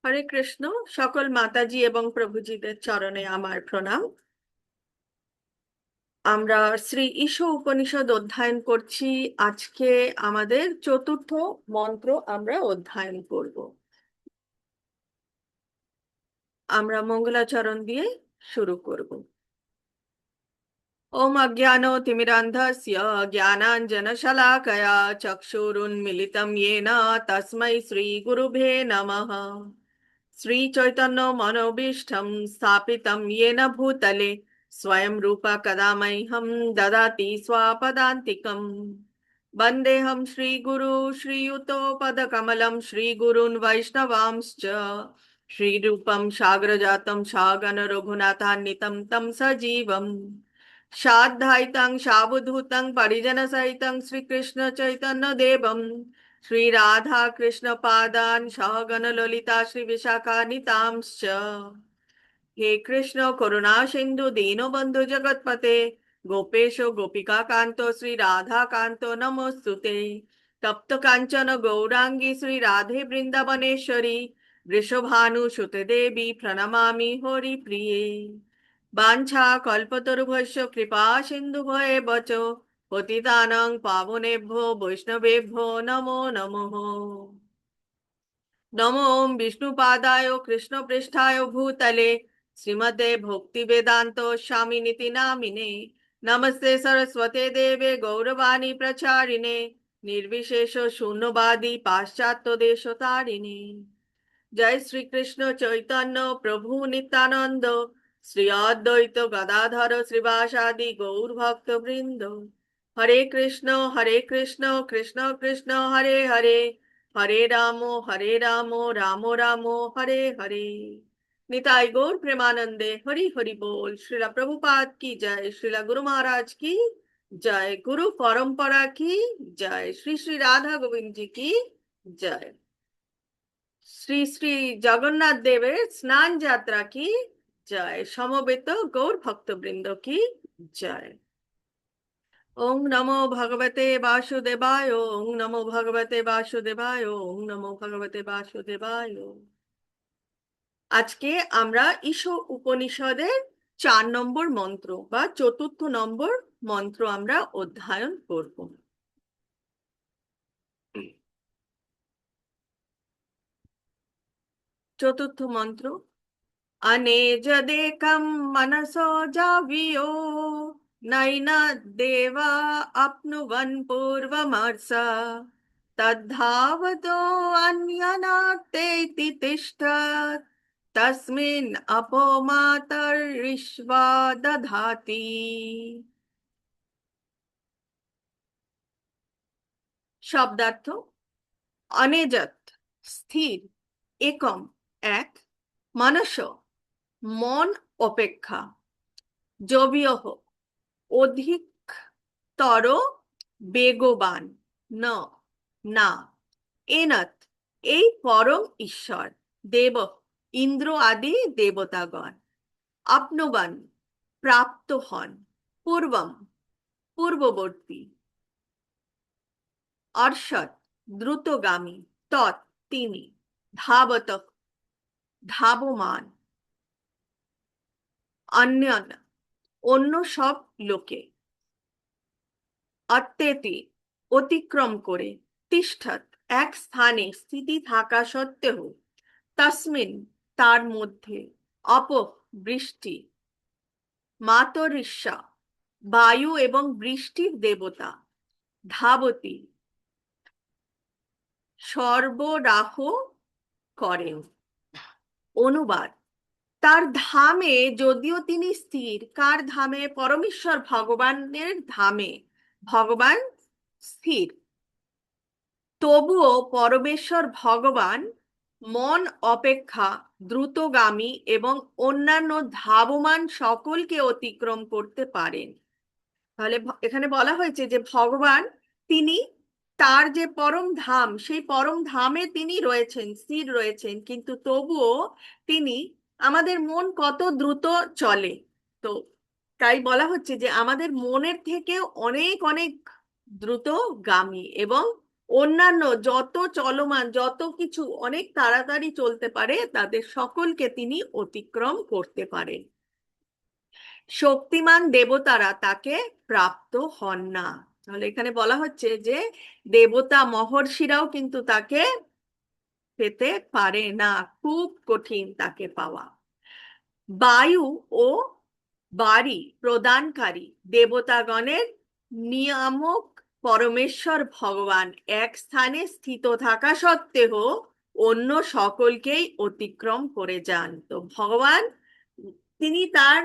হরে কৃষ্ণ। সকল মাতাজি এবং প্রভুজিদের চরণে আমার প্রণাম। আমরা শ্রী ঈশ উপনিষদ অধ্যয়ন করছি। আজকে আমাদের চতুর্থ মন্ত্র আমরা অধ্যয়ন করব। আমরা মঙ্গলাচরণ দিয়ে শুরু করব। ওম অজ্ঞানতিমিরান্ধস্য জ্ঞানাঞ্জনশলাকয়া চক্ষুরুন্মিলিतं येन তস্मै শ্রীগুরুভে নমঃ। श्रीचैतन्य मनोभीष्टं स्थापितं येन भूतले स्वयं रूप कदा मह्यं ददाति स्वपदान्तिकम्। वन्देऽहं श्रीगुरु श्रीयुतपदकमलं श्रीगुरून् वैष्णवांश्च श्रीरूपं साग्रजातं सागर रघुनाथान्वितं तं सजीवम् साद्वैतं सावधूतं परिजनसहितं श्रीकृष्ण चैतन्य देवम् श्री राधा कृष्ण पादान सहगण ललिता श्री विशाखान्वितांश्च। हे कृष्ण करुणा सिंधु दीनबंधु जगत्पते गोपेश गोपिका कांतो श्री राधा कांतो नमोस्तुते। तप्त कांचन गौरांगी श्री राधे वृंदावनेश्वरी वृषभानुसुते देवी प्रणमामि हरि प्रिये। वाञ्छा कल्पतरुभ्यश्च कृपा सिन्धुभ्येव च पतितानां पावनेभ्यो वैष्णवेभ्यो नमो नमः। नमो विष्णुपादाय कृष्णपृष्ठाय भूतले श्रीमते भक्तिवेदान्त स्वामिनिति नामिने। नमस्ते सरस्वते देवे गौरवाणी प्रचारिणे निर्विशेष शून्यवादी पाश्चात्य देशतारिणे। जय श्री कृष्ण चैतन्य प्रभु नित्यानंद श्री अद्वैत गदाधर श्रीवासादि गौर भक्त वृंद। हरे कृष्ण कृष्ण कृष्ण हरे हरे हरे राम राम हरे हरे। निताई गौर प्रेमानंदे हरि हरि बोल। श्रीला प्रभुपाद की जय। श्रीला गुरु महाराज की जय। गुरु परंपरा की जय। श्री श्री राधा गोविंद जी की जय। শ্রী শ্রী জগন্নাথ দেবের স্নান যাত্রা কি জয়। সমবেত গৌর ভক্তবৃন্দ কি জয়। ওং নমো ভগবতে বাসুদেবায়। ওং নমো ভগবতে বাসুদেবায়। ওং নমো ভগবতে বাসুদেবায়। আজকে আমরা ঈশ উপনিষদের 4 নম্বর মন্ত্র বা চতুর্থ নম্বর মন্ত্র আমরা অধ্যয়ন করব। চতুর্থ মন্ত্র। अनेजदेकं मनसो जावियो नैन देवा आप्नुवन् पूर्वमर्ष तद्धावतो अन्यनातेति तिष्ठत् तस्मिन् अपो मातर्विश्वा दधाति। শব্দার্থ। অনেজত স্থির, একম এক, মানস মন অপেক্ষা, জবীয়ঃ অধিকতর বেগবান, ন না, এনত এই পরম ঈশ্বর, দেব ইন্দ্র আদি দেবতাগণ, আপনুবান প্রাপ্ত হন, পূর্বম পূর্ববর্তী, অর্ষৎ দ্রুতগামী, তৎ তিনি, ধাবত ধাবমান, অন্যন অন্য সব লোকে, অত্যেতি অতিক্রম করে, তিষ্ঠৎ এক স্থানে স্থিতি থাকা সত্ত্বেও, তস্মিন তার মধ্যে, অপ বৃষ্টি, মাতরিষ্যা বায়ু এবং বৃষ্টির দেবতা, ধাবতী সরবরাহ করেন। অনুবাদ। তার ধামে যদিও তিনি স্থির, কার ধামে? পরমেশ্বর ভগবানের ধামে ভগবান স্থির, তবুও পরমেশ্বর ভগবান মন অপেক্ষা দ্রুতগামী এবং অন্যান্য ধাবমান সকলকে অতিক্রম করতে পারেন। তাহলে এখানে বলা হয়েছে যে ভগবান তিনি তার যে পরম ধাম, সেই পরম ধামে তিনি রয়েছেন, স্থির রয়েছেন, কিন্তু তবুও তিনি আমাদের মন কত দ্রুত চলে। তো তাই বলা হচ্ছে যে আমাদের মনের থেকেও অনেক অনেক দ্রুতগামী এবং অন্যান্য যত চলমান যত কিছু অনেক তাড়াতাড়ি চলতে পারে তাদের সকলকে তিনি অতিক্রম করতে পারেন। শক্তিমান দেবতারা তাকে প্রাপ্ত হন না। তাহলে এখানে বলা হচ্ছে যে দেবতা মহর্ষিরাও কিন্তু তাকে পেতে পারে না, খুব কঠিন তাকে পাওয়া। বায়ু ও বাড়ি প্রদানকারী দেবতাগণের নিয়ামক পরমেশ্বর ভগবান এক স্থানে স্থিত থাকা সত্ত্বেও অন্য সকলকেই অতিক্রম করে যান। তো ভগবান তিনি তার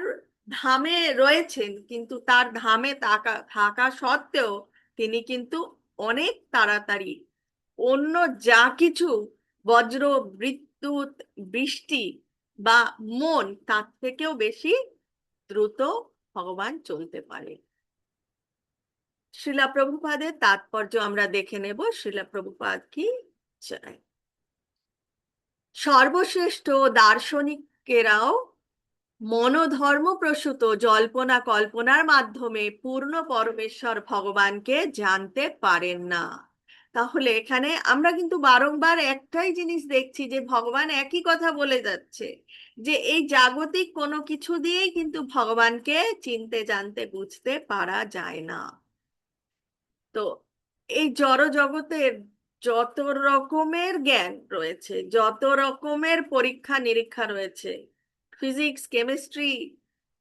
ধামে রয়েছেন, কিন্তু তার ধামে থাকা থাকা সত্ত্বেও তিনি কিন্তু অনেক তাড়াতাড়ি অন্য যা কিছু বজ্র, বিদ্যুৎ, বৃষ্টি বা মন তার থেকেও বেশি দ্রুত ভগবান চলতে পারে। শ্রীলা প্রভুপাদের তাৎপর্য আমরা দেখে নেব। শ্রীলা প্রভুপাদ কি চায়। সর্বশ্রেষ্ঠ দার্শনিকেরাও মনোধর্ম প্রসূত জল্পনা কল্পনার মাধ্যমে পূর্ণ পরমেশ্বর ভগবানকে জানতে পারেন না। তাহলে এখানে আমরা কিন্তু বারংবার একটাই জিনিস দেখছি যে ভগবান একই কথা বলে যাচ্ছে, যে এই জাগতিক কোনো কিছু দিয়েই কিন্তু ভগবানকে চিনতে জানতে বুঝতে পারা যায় না। তো এই জড় জগতের যত রকমের জ্ঞান রয়েছে, যত রকমের পরীক্ষা নিরীক্ষা রয়েছে, ফিজিক্স, কেমিস্ট্রি,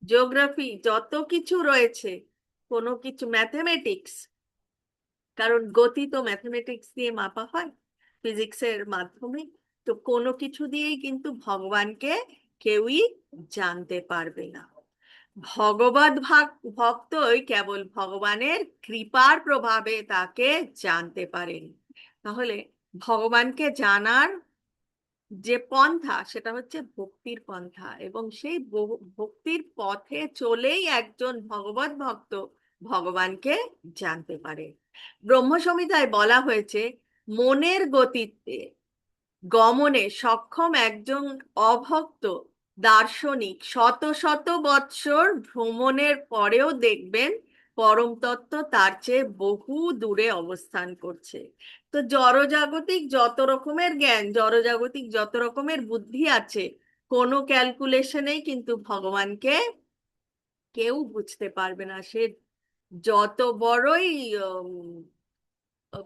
জিওগ্রাফি, যত কিছু রয়েছে, কোনো কিছু ম্যাথমেটিক্স, কারণ গতি তো ম্যাথমেটিক্স দিয়ে মাপা হয় ফিজিক্সের মাধ্যমে। তো কোনো কিছু দিয়েই কিন্তু ভগবানকে কেউই জানতে পারবে না। ভগবত ভক্তই কেবল ভগবানের কৃপার প্রভাবে তাকে জানতে পারেন। তাহলে ভগবানকে জানার যে পন্থা সেটা হচ্ছে ভক্তির পন্থা, এবং সেই ভক্তির পথে চলেই একজন ভগবত ভক্ত ভগবানকে জানতে পারে। ব্রহ্ম সংহিতায় বলা হয়েছে মনের গতিতে গমনে সক্ষম একজন অভক্ত দার্শনিক শত শত বৎসর ভ্রমণের পরেও দেখবেন পরম তত্ত্ব তার চেয়ে বহু দূরে অবস্থান করছে। তো জড়জাগতিক যত রকমের জ্ঞান, জড়জাগতিক যত রকমের বুদ্ধি আছে, কোনো ক্যালকুলেশনেই কিন্তু ভগবানকে কেউ বুঝতে পারবে না। সে যত বড়ই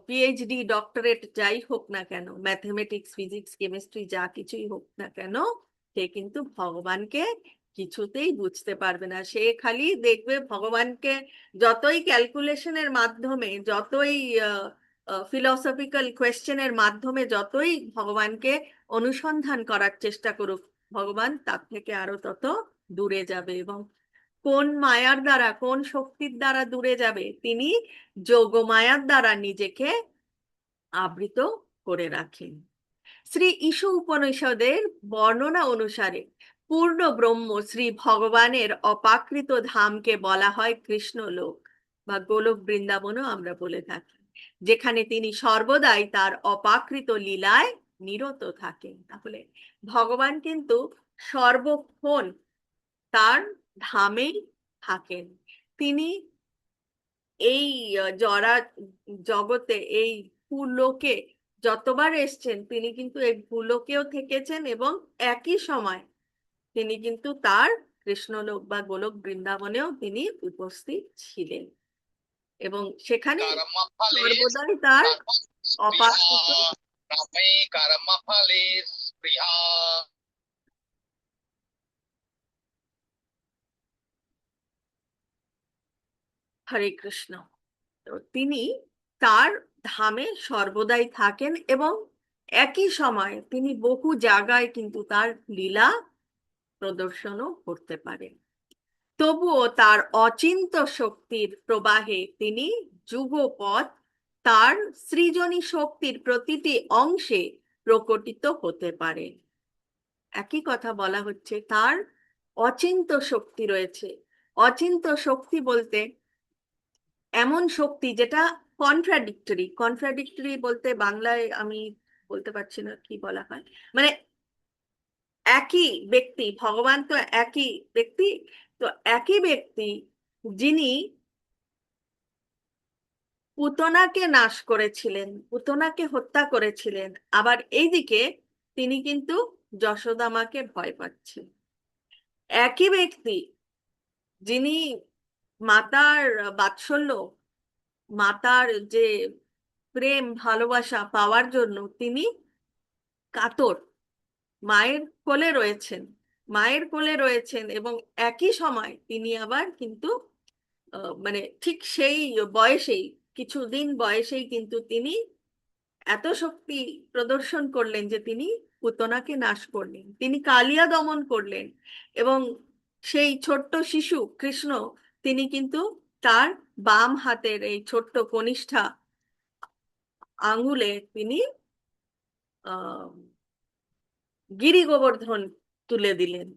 পিএইচডি, ডক্টরেট যাই হোক না কেন, ম্যাথমেটিক্স, ফিজিক্স, কেমিস্ট্রি যা কিছুই হোক না কেন, সে কিন্তু ভগবানকে কিছুতেই বুঝতে পারবে না। সে খালি দেখবে ভগবানকে যতই ক্যালকুলেশনের মাধ্যমে, যতই ফিলসফিক্যাল কোয়েশ্চেনের মাধ্যমে, যতই ভগবানকে অনুসন্ধান করার চেষ্টা করুক, ভগবান তার থেকে আরো তত দূরে যাবে। এবং কোন মায়ার দ্বারা, কোন শক্তির দ্বারা দূরে যাবে? তিনি যোগমায়ার দ্বারা নিজেকে আবৃত করে রাখেন। শ্রী ঈশু উপনিষদের বর্ণনা অনুসারে পূর্ণ ব্রহ্ম শ্রী ভগবানের অপাকৃত ধামকে বলা হয় কৃষ্ণলোক বা গোলক বৃন্দাবনও আমরা বলে থাকি, যেখানে তিনি সর্বদাই তার অপাকৃত লীলায় নিরত থাকেন। তাহলে ভগবান কিন্তু সর্বক্ষণ তার ধামেই থাকেন। তিনি এই জরা জগতে, এই ভূলোকে যতবার এসছেন, তিনি কিন্তু এই ভূলোকেও থেকেছেন, এবং একই সময় তিনি কিন্তু তার কৃষ্ণলোক বা গোলক বৃন্দাবনেও তিনি উপস্থিত ছিলেন, এবং সেখানে সর্বদাই তার অপাকৃত। হরে কৃষ্ণ। তো তিনি তার ধামে সর্বদাই থাকেন, এবং একই সময় তিনি বহু জায়গায় কিন্তু তার লীলা প্রদর্শনও করতে পারেন। তবুও তার অচিন্ত শক্তির প্রবাহে তিনি যুগপৎ তার সৃজনী শক্তির প্রতিটি অংশে প্রকটিত হতে পারেন। একই কথা বলা হচ্ছে, তার অচিন্ত শক্তি রয়েছে। অচিন্ত শক্তি বলতে এমন শক্তি যেটা কন্ট্রাডিক্টরি। কন্ট্রাডিক্টরি বলতে বাংলায় আমি বলতে পারছি না কি বলা হয়, মানে একই ব্যক্তি, ভগবান তো একই ব্যক্তি, তো একই ব্যক্তি যিনি পুতনাকে নাশ করেছিলেন, পুতনাকে হত্যা করেছিলেন, আবার এইদিকে তিনি কিন্তু যশোদা মাকে ভয় পাচ্ছেন। একই ব্যক্তি, যিনি মাতার বাৎসল্য, মাতার যে প্রেম ভালোবাসা পাওয়ার জন্য তিনি কাতর, মায়ের কোলে রয়েছেন, মায়ের কোলে রয়েছেন, এবং একই সময় তিনি আবার কিন্তু মানে ঠিক সেই বয়সেই, কিছুদিন বয়সেই কিন্তু তিনি এত শক্তি প্রদর্শন করলেন যে তিনি পুতনাকে নাশ করলেন, তিনি কালিয়া দমন করলেন। এবং সেই ছোট্ট শিশু কৃষ্ণ, তিনি কিন্তু তার বাম হাতের এই ছোট্ট কনিষ্ঠা আঙ্গুলে তিনি আহ গিরি গোবর্ধন তুলে দিলেন।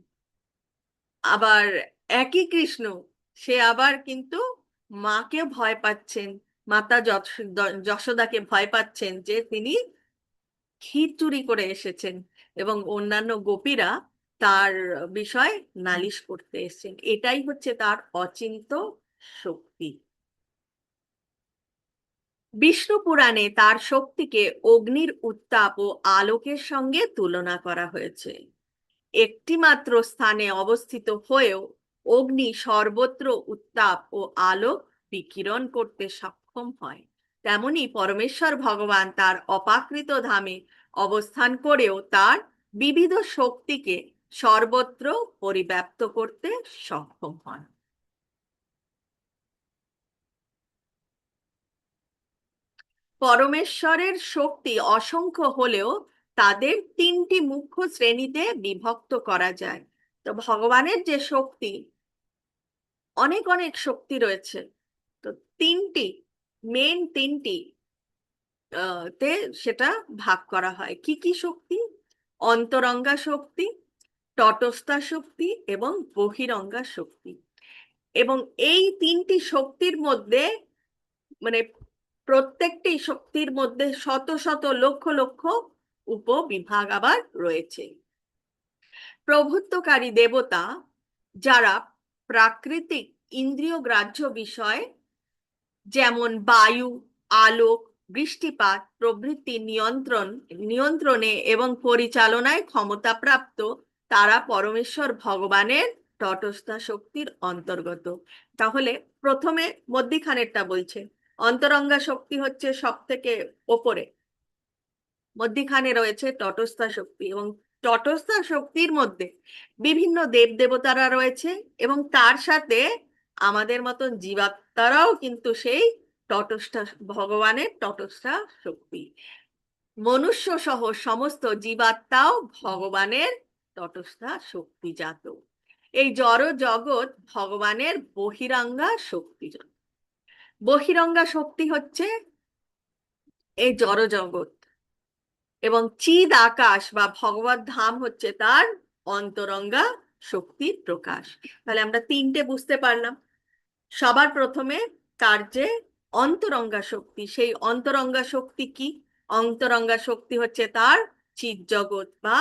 আবার একই কৃষ্ণ, সে আবার কিন্তু মাকে ভয় পাচ্ছেন, মাতা যশোদাকে ভয় পাচ্ছেন যে তিনি ক্ষীর চুরি করে এসেছেন, এবং অন্যান্য গোপীরা তার বিষয় নালিশ করতে এসেছেন। এটাই হচ্ছে তার অচিন্ত শক্তি। বিষ্ণু পুরাণে তার শক্তিকে অগ্নির উত্তাপ ও আলোকের সঙ্গে তুলনা করা হয়েছে। একটি মাত্র স্থানে অবস্থিত হয়েও অগ্নি সর্বত্র উত্তাপ ও আলোক বিকিরণ করতে সক্ষম হয়। তেমনি পরমেশ্বর ভগবান তার অপাকৃত ধামে অবস্থান করেও তার বিবিধ শক্তিকে সর্বত্র পরিব্যাপ্ত করতে সক্ষম হন। পরমেশ্বরের শক্তি অসংখ্য হলেও তাদের তিনটি মুখ্য শ্রেণীতে বিভক্ত করা যায়। তো ভগবানের যে শক্তি, অনেক অনেক শক্তি রয়েছে, তো তিনটি, মেন তিনটি তে সেটা ভাগ করা হয়। কি কি শক্তি? অন্তরঙ্গা শক্তি, তটস্থা শক্তি এবং বহিরঙ্গা শক্তি। এবং এই তিনটি শক্তির মধ্যে, মানে প্রত্যেকটি শক্তির মধ্যে শত শত লক্ষ লক্ষ উপবিভাগ আবার রয়েছে। প্রভুত্বকারী দেবতা, যারা প্রাকৃতিক ইন্দ্রিয় গ্রাহ্য বিষয় যেমন বায়ু, আলোক, বৃষ্টিপাত প্রভৃতি নিয়ন্ত্রণে এবং পরিচালনায় ক্ষমতাপ্রাপ্ত, তারা পরমেশ্বর ভগবানের তটস্থ শক্তির অন্তর্গত। তাহলে প্রথমে মধ্যিখানেরটা বলছে, অন্তরঙ্গা শক্তি হচ্ছে সব থেকে ওপরে, মধ্যিখানে রয়েছে তটস্থ শক্তি, এবং তটস্থ শক্তির মধ্যে বিভিন্ন দেব দেবতারা রয়েছে, এবং তার সাথে আমাদের মতন জীবাত্মারাও কিন্তু সেই তটস্থ, ভগবানের তটস্থ শক্তি। মনুষ্য সহ সমস্ত জীবাত্মাও ভগবানের তটস্থ শক্তি জাত। এই জড় জগৎ ভগবানের বহিরাঙ্গা শক্তি। বহিরঙ্গা শক্তি হচ্ছে এই জড় জগৎ, এবং চিদ আকাশ বা ভগবত ধাম হচ্ছে তার অন্তরঙ্গা শক্তির প্রকাশ। তাহলে আমরা তিনটে বুঝতে পারলাম। সবার প্রথমে তার যে অন্তরঙ্গা শক্তি, সেই অন্তরঙ্গা শক্তি কি? অন্তরঙ্গা শক্তি হচ্ছে তার চিদ জগৎ বা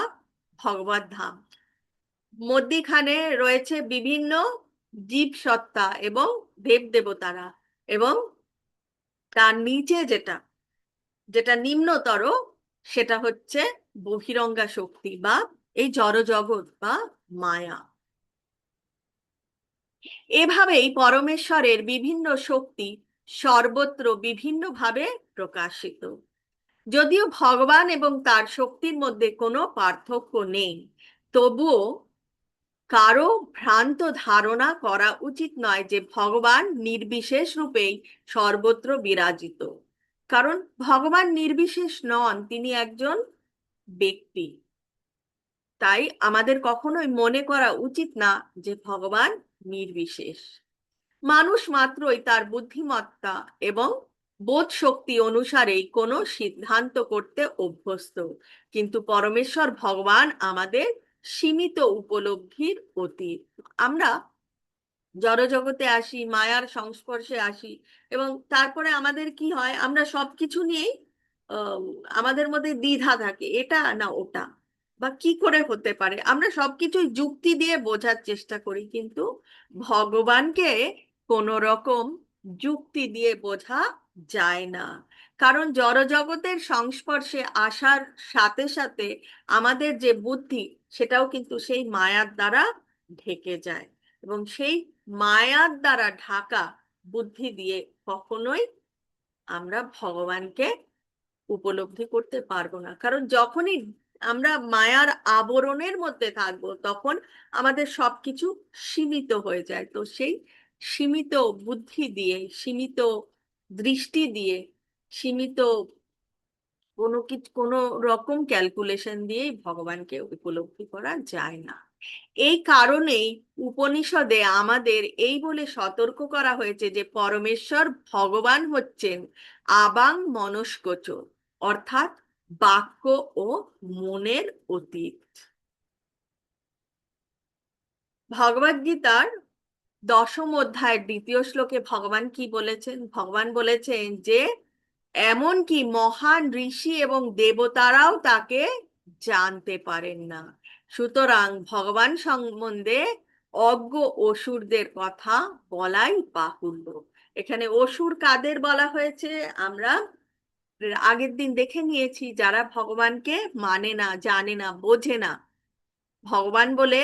ভগবত ধাম। মধ্যিখানে রয়েছে বিভিন্ন জীব সত্তা এবং দেব দেবতারা, এবং তার নিচে যেটা, যেটা নিম্নতর, সেটা হচ্ছে বহিরঙ্গা শক্তি বা এই জড় জগৎ বা মায়া। এভাবেই পরমেশ্বরের বিভিন্ন শক্তি সর্বত্র বিভিন্নভাবে প্রকাশিত। যদিও ভগবান এবং তার শক্তির মধ্যে কোনো পার্থক্য নেই, তবুও কারো ভ্রান্ত ধারণা করা উচিত নয় যে ভগবান নির্বিশেষ রূপেই সর্বত্র বিরাজিত। কারণ ভগবান নির্বিশেষ নন, তিনি একজন ব্যক্তি। তাই আমাদের কখনোই মনে করা উচিত না যে ভগবান নির্বিশেষ। মানুষ মাত্রই তার বুদ্ধিমত্তা এবং বোধ শক্তি অনুসারেই কোনো সিদ্ধান্ত করতে অভ্যস্ত, কিন্তু পরমেশ্বর ভগবান আমাদের সীমিত উপলব্ধির অতীত। আমরা জড়জগতে আসি, মায়ার সংস্পর্শে আসি, এবং তারপরে আমাদের কি হয়, আমরা সবকিছু নিয়েই আহ, আমাদের মধ্যে দ্বিধা থাকে, এটা না ওটা, বা কি করে হতে পারে, আমরা সবকিছুই যুক্তি দিয়ে বোঝার চেষ্টা করি, কিন্তু ভগবানকে কোন রকম যুক্তি দিয়ে বোঝা যায় না। কারণ জড়জগতের সংস্পর্শে আসার সাথে সাথে আমাদের যে বুদ্ধি, সেটাও কিন্তু সেই মায়ার দ্বারা ঢেকে যায়, এবং সেই মায়ার দ্বারা ঢাকা বুদ্ধি দিয়ে কখনোই আমরা ভগবানকে উপলব্ধি করতে পারবো না। কারণ যখনই আমরা মায়ার আবরণের মধ্যে থাকবো, তখন আমাদের সবকিছু সীমিত হয়ে যায়। তো সেই সীমিত বুদ্ধি দিয়ে, সীমিত দৃষ্টি দিয়ে, সীমিত কোনো রকম ক্যালকুলেশন দিয়েই ভগবানকে উপলব্ধি করা যায় না। এই কারণেই উপনিষদে আমাদের এই বলে সতর্ক করা হয়েছে যে পরমেশ্বর ভগবান হচ্ছেন আবাং মনস্কোচর, অর্থাৎ বাক্য ও মনের অতীত। ভগবদ গীতার 10ম অধ্যায়ের 2য় শ্লোকে ভগবান কি বলেছেন? ভগবান বলেছেন যে এমনকি মহান ঋষি এবং দেবতারাও তাকে জানতে পারেন না। সুতরাং ভগবান সম্বন্ধে অজ্ঞ অসুরদের কথা বলাই বাহুল্য। এখানে অসুর কাদের বলা হয়েছে আমরা আগের দিন দেখে নিয়েছি, যারা ভগবানকে মানে না, জানে না, বোঝে না। ভগবান বলে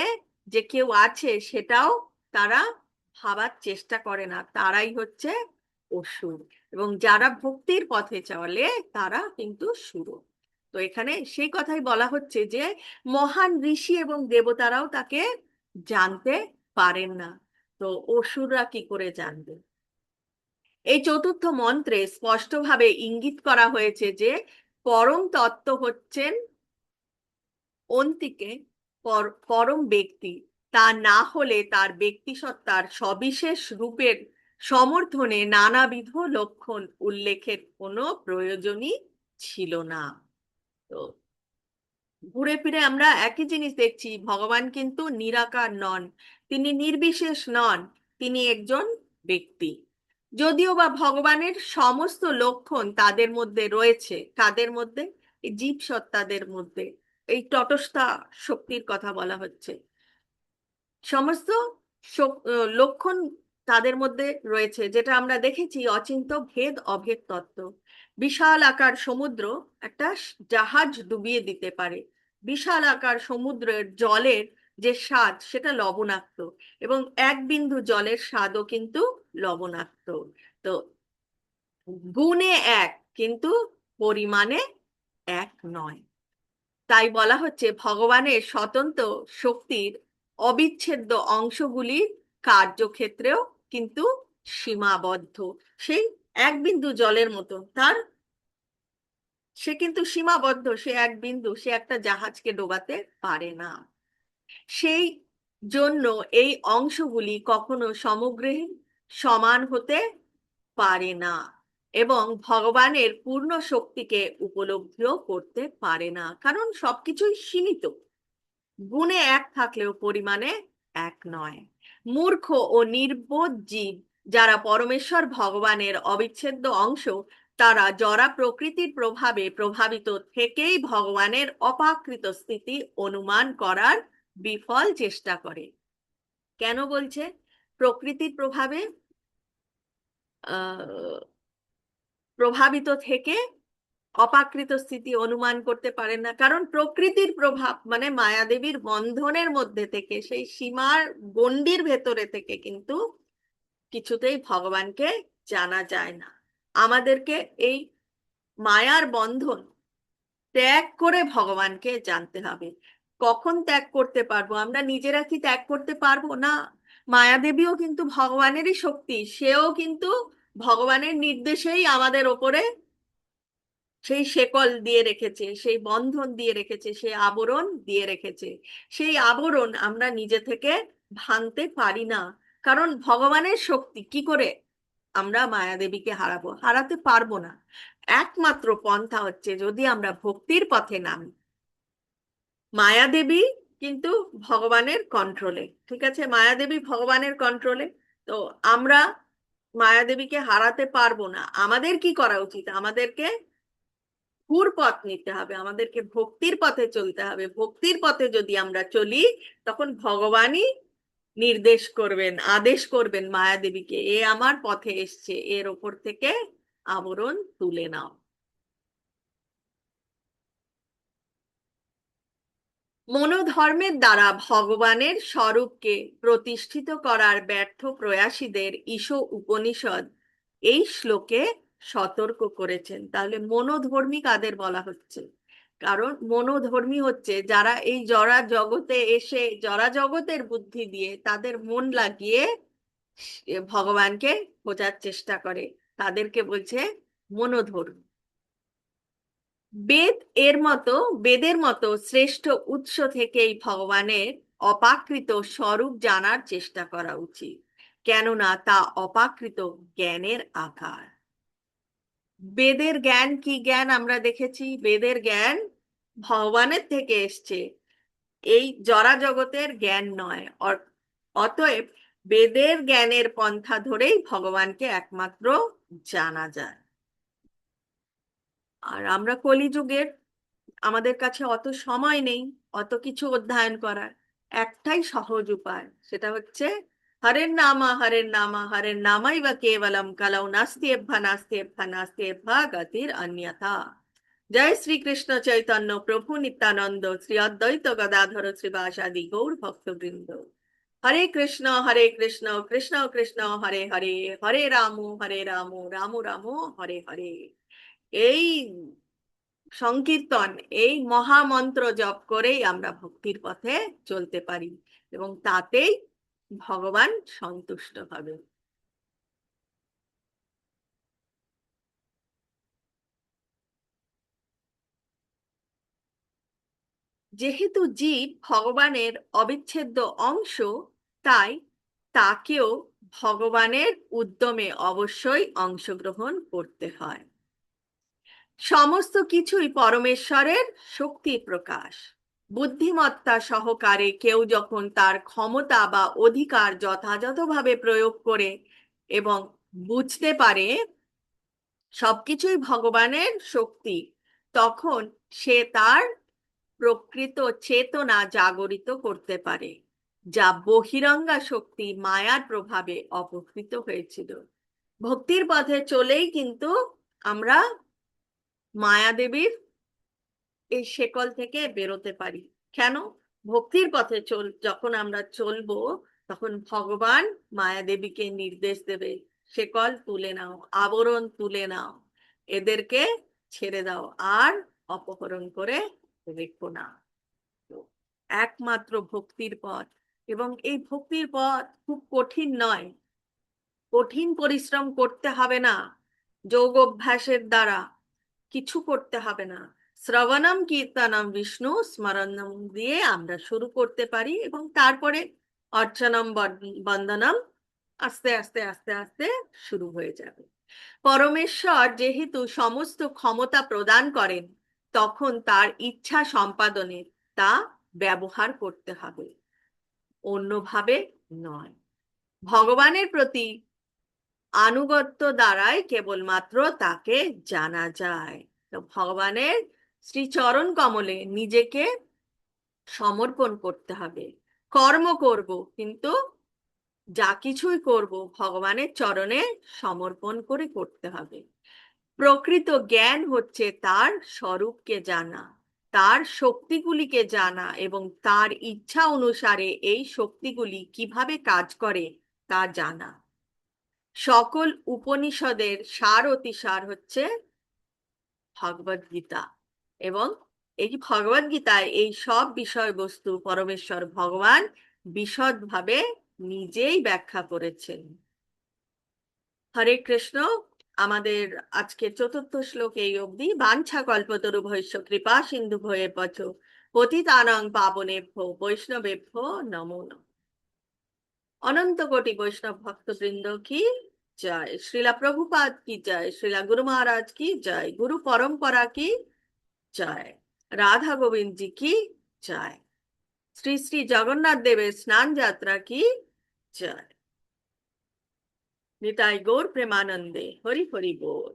যে কেউ আছে সেটাও তারা ভাবার চেষ্টা করে না, তারাই হচ্ছে অসুর। এবং যারা ভক্তির পথে চলে তারা কিন্তু সুর। তো এখানে সেই কথাই বলা হচ্ছে যে মহান ঋষি এবং দেবতারাও তাকে জানতে পারেন না, তো অসুররা কি করে জানবে? এই চতুর্থ মন্ত্রে স্পষ্টভাবে ইঙ্গিত করা হয়েছে যে পরম তত্ত্ব হচ্ছেন অন্তিকে পরম ব্যক্তি। তা না হলে তার ব্যক্তিসত্তার সবিশেষ রূপের সমর্থনে নানাবিধ লক্ষণ উল্লেখের কোনো প্রয়োজনই ছিল না। তো ঘুরে ফিরে আমরা একই জিনিস দেখছি, ভগবান কিন্তু নিরাকার নন, তিনি নির্বিশেষ নন, তিনি একজন ব্যক্তি। যদিও বা ভগবানের সমস্ত লক্ষণ তাদের মধ্যে রয়েছে, কাদের মধ্যে? এই জীব সত্তাদের মধ্যে। এই তটস্থা শক্তির কথা বলা হচ্ছে। সমস্ত লক্ষণ তাদের মধ্যে রয়েছে, যেটা আমরা দেখেছি অচিন্ত ভেদ অভেদ তত্ত্ব। বিশাল আকার সমুদ্র একটা জাহাজ ডুবিয়ে দিতে পারে। বিশাল আকার সমুদ্রের জলের যে স্বাদ সেটা লবণাক্ত, এবং এক বিন্দু জলের স্বাদও কিন্তু লবণাক্ত। তো গুণে এক, কিন্তু পরিমাণে এক নয়। তাই বলা হচ্ছে ভগবানের স্বতন্ত্র শক্তির অবিচ্ছেদ্য অংশগুলির কার্যক্ষেত্রেও কিন্তু সীমাবদ্ধ। সেই এক বিন্দু জলের মতো তার, সে কিন্তু সীমাবদ্ধ, সে এক বিন্দু, সে একটা জাহাজকে ডোবাতে পারে না। সেই জন্য এই অংশগুলি কখনো সমগ্রহীন সমান হতে পারে না, এবং ভগবানের পূর্ণ শক্তিকে উপলব্ধিও করতে পারে না, কারণ সবকিছুই সীমিত। গুণে এক থাকলেও পরিমাণে এক নয়। মূর্খ ও নির্বোধ জীব যারা পরমেশ্বর ভগবানের অবিচ্ছেদ্য অংশ, তারা জড়া প্রকৃতির প্রভাবে প্রভাবিত থেকেই ভগবানের অপাকৃত স্থিতি অনুমান করার বিফল চেষ্টা করে। কেন বলছে প্রকৃতির প্রভাবে প্রভাবিত থেকে অপাকৃত স্থিতি অনুমান করতে পারেন না? কারণ প্রকৃতির প্রভাব মানে মায়াদেবীর বন্ধনের মধ্যে থেকে, সেই সীমার গণ্ডির ভেতরে থেকে কিন্তু কিছুতেই ভগবানকে জানা যায় না। আমাদেরকে এই মায়ার বন্ধন ত্যাগ করে ভগবানকে জানতে হবে। কখন ত্যাগ করতে পারবো? আমরা নিজেরা কি ত্যাগ করতে পারবো না? মায়াদেবীও কিন্তু ভগবানেরই শক্তি, সেও কিন্তু ভগবানের নির্দেশেই আমাদের ওপরে সেই শেকল দিয়ে রেখেছে, সেই বন্ধন দিয়ে রেখেছে, সেই আবরণ দিয়ে রেখেছে। সেই আবরণ আমরা নিজে থেকে ভাঙতে পারি না, কারণ ভগবানের শক্তি কি করে আমরা মায়াদেবীকে হারাবো? হারাতে পারবো না। একমাত্র পন্থা হচ্ছে যদি আমরা ভক্তির পথে নামি। মায়াদেবী কিন্তু ভগবানের কন্ট্রোলে, ঠিক আছে, মায়াদেবী ভগবানের কন্ট্রোলে। তো আমরা মায়াদেবীকে হারাতে পারবো না। আমাদের কি করা উচিত? আমাদেরকে ঘুর পথ নিতে হবে, আমাদেরকে ভক্তির পথে চলতে হবে। ভক্তির পথে যদি আমরা চলি, তখন ভগবানই নির্দেশ করবেন, আদেশ করবেন মায়াদেবীকে, এ আমার পথে এসছে, এর ওপর থেকে আবরণ তুলে নাও। মনোধর্মের দ্বারা ভগবানের স্বরূপকে প্রতিষ্ঠিত করার ব্যর্থ প্রয়াসীদের ঈশ উপনিষদ এই শ্লোকে সতর্ক করেছেন। তাহলে মনোধর্মী কাদের বলা হচ্ছে? কারণ মনোধর্মী হচ্ছে যারা এই জড়া জগতে এসে জড়া জগতের বুদ্ধি দিয়ে তাদের মন লাগিয়ে ভগবানকে বোঝার চেষ্টা করে, তাদেরকে বলছে মনোধর্মী। বেদ এর মতো বেদের মতো শ্রেষ্ঠ উৎস থেকেই ভগবানের অপাকৃত স্বরূপ জানার চেষ্টা করা উচিত, কেননা তা অপাকৃত জ্ঞানের আকার। বেদের জ্ঞান কি জ্ঞান? আমরা দেখেছি বেদের জ্ঞান ভগবানের থেকে এসছে, এই জড়া জগতের জ্ঞান নয়। অতএব বেদের জ্ঞানের পন্থা ধরেই ভগবানকে একমাত্র জানা যায়। আর আমরা কলিযুগের, আমাদের কাছে অত সময় নেই অত কিছু অধ্যয়ন করার। একটাই সহজ উপায়, সেটা হচ্ছে হরের নামা হরের নামাই বা কেবলম কালাউ নাস্তিয়েভ্যা নাস্তিয়েভ্যা নাস্তিয়েভ্যা গতির অন্যথা। জয় শ্রীকৃষ্ণ চৈতন্য প্রভু নিত্যানন্দ শ্রী অদ্বৈত গদাধর শ্রীবাসাদি গৌর ভক্তবৃন্দ। হরে কৃষ্ণ কৃষ্ণ কৃষ্ণ হরে হরে, হরে রাম রাম রাম হরে হরে। এই সংকীর্তন, এই মহামন্ত্র জপ করেই আমরা ভক্তির পথে চলতে পারি এবং তাতেই ভগবান সন্তুষ্ট হবে। যেহেতু জীব ভগবানের অবিচ্ছেদ্য অংশ, তাই তাকেও ভগবানের উদ্যমে অবশ্যই অংশগ্রহণ করতে হয়। সমস্ত কিছুই পরমেশ্বরের শক্তির প্রকাশ। বুদ্ধিমত্তা সহকারে কেউ যখন তার ক্ষমতা বা অধিকার যথাযথভাবে প্রয়োগ করে এবং বুঝতে পারে সবকিছুই ভগবানের শক্তি, তখন সে তার প্রকৃত চেতনা জাগরিত করতে পারে, যা বহিরঙ্গা শক্তি মায়ার প্রভাবে অপহৃত হয়েছিল। ভক্তির পথে চলেই কিন্তু আমরা মায়াদেবীর এই শেকল থেকে বেরোতে পারি। কেন? ভক্তির পথে যখন আমরা চলবো, তখন ভগবান মায়াদেবীকে নির্দেশ দেবে, শেকল তুলে নাও, আবরণ তুলে নাও, এদেরকে ছেড়ে দাও, আর অপহরণ করে রেখো না। একমাত্র ভক্তির পথ, এবং এই ভক্তির পথ খুব কঠিন নয়, কঠিন পরিশ্রম করতে হবে না, যোগ অভ্যাসের দ্বারা কিছু করতে হবে না। শ্রবণম কীর্তনম বিষ্ণু স্মরণম দিয়ে আমরা শুরু করতে পারি এবং তারপরে অর্চনম বন্দনম আস্তে আস্তে আস্তে আস্তে শুরু হয়ে যাবে। পরমেশ্বর যেহেতু সমস্ত ক্ষমতা প্রদান করেন, তখন তার ইচ্ছা সম্পাদনে তা ব্যবহার করতে হবে, অন্যভাবে নয়। ভগবানের প্রতি আনুগত্য দ্বারাই কেবলমাত্র তাকে জানা যায়। তো ভগবানের শ্রীচরণ কমলে নিজেকে সমর্পণ করতে হবে। কর্ম করব, কিন্তু যা কিছুই করব ভগবানের চরণে সমর্পণ করে করতে হবে। প্রকৃত জ্ঞান হচ্ছে তার স্বরূপকে জানা, তার শক্তিগুলিকে জানা এবং তার ইচ্ছা অনুসারে এই শক্তিগুলি কিভাবে কাজ করে তা জানা। সকল উপনিষদের সার অতিসার হচ্ছে ভগবদ গীতা, এবং এই ভগবদ গীতায় এই সব বিষয়বস্তু পরমেশ্বর ভগবান বিশদভাবে নিজেই ব্যাখ্যা করেছেন। হরে কৃষ্ণ। আমাদের আজকে চতুর্থ শ্লোক এই অবধি। বাঞ্ছা কল্পতরু ভৈষ্য কৃপা সিন্ধু ভয়ে পথ পতিতানং পাবনেভ্যো বৈষ্ণবেভ্যো নমো নমঃ। অনন্ত কোটি বৈষ্ণব ভক্তবৃন্দ কি জয়, শ্রীলা প্রভুপাদ কি জয়, শ্রীলা গুরু মহারাজ কি জয়, গুরু পরম্পরা কি জয়, রাধা গোবিন্দ জি কি জয়, শ্রী শ্রী জগন্নাথ দেবের স্নান যাত্রা কি জয়। নিতাই গৌর প্রেমানন্দে হরি হরি বল।